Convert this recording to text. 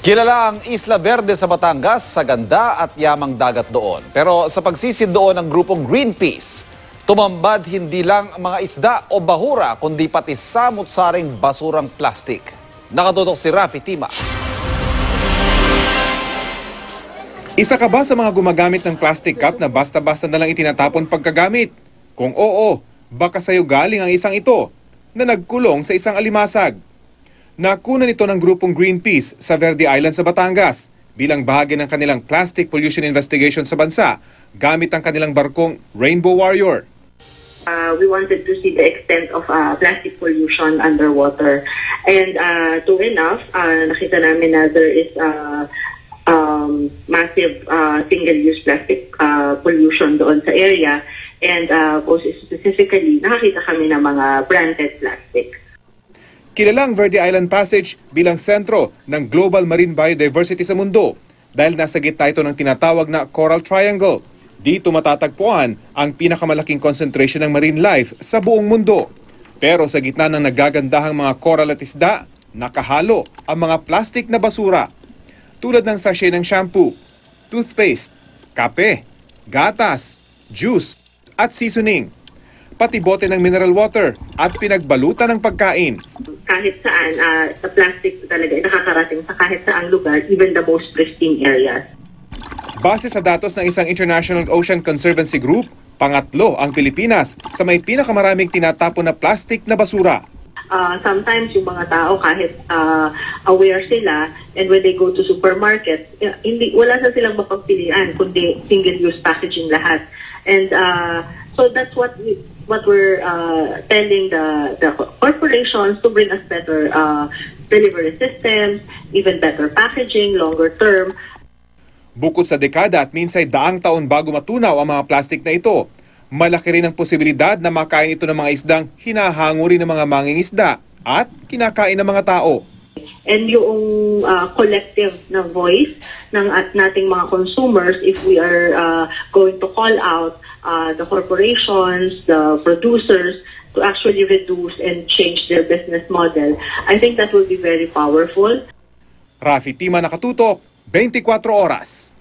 Kilala ang Isla Verde sa Batangas sa ganda at yamang dagat doon. Pero sa pagsisid doon ng grupong Greenpeace, tumambad hindi lang ang mga isda o bahura kundi pati samut-saring basurang plastik. Nakatutok si Rafi Tima. Isa ka ba sa mga gumagamit ng plastic cup na basta-basta na lang itinatapon pagkagamit? Kung oo, baka sa'yo galing ang isang ito na nagkulong sa isang alimasag. Nakunan ito ng grupong Greenpeace sa Verde Island sa Batangas bilang bahagi ng kanilang plastic pollution investigation sa bansa gamit ang kanilang barkong Rainbow Warrior. We wanted to see the extent of plastic pollution underwater. And true enough, nakita namin na there is massive single-use plastic pollution doon sa area. And most specifically, nakakita kami ng mga branded plastic. Kilalang Verde Island Passage bilang sentro ng global marine biodiversity sa mundo dahil nasa gitna ito ng tinatawag na Coral Triangle. Dito matatagpuan ang pinakamalaking concentration ng marine life sa buong mundo. Pero sa gitna ng nagagandahang mga coral at isda, nakahalo ang mga plastic na basura tulad ng sachet ng shampoo, toothpaste, kape, gatas, juice at seasoning. Pati bote ng mineral water at pinagbalutan ng pagkain. Kahit saan, sa plastic talaga nakakarating sa kahit saang lugar, even the most pristine areas. Base sa datos ng isang International Ocean Conservancy Group, pangatlo ang Pilipinas sa may pinakamaraming tinatapon na plastic na basura. Sometimes yung mga tao kahit aware sila and when they go to supermarket, wala na silang mapagpilian kundi single-use packaging lahat. And so that's what we're telling the corporations to bring us better delivery systems, even better packaging, longer term. Bukod sa dekada at minsay daang taon bago matunaw ang mga plastic na ito, malaki rin ang posibilidad na makain ito ng mga isdang hinahango rin ng mga mangingisda at kinakain ng mga tao. And yung collective na voice ng nating mga consumers, if we are going to call out the corporations, the producers, to actually reduce and change their business model, I think that will be very powerful. Rafi Tima, Nakatutok, 24 Oras.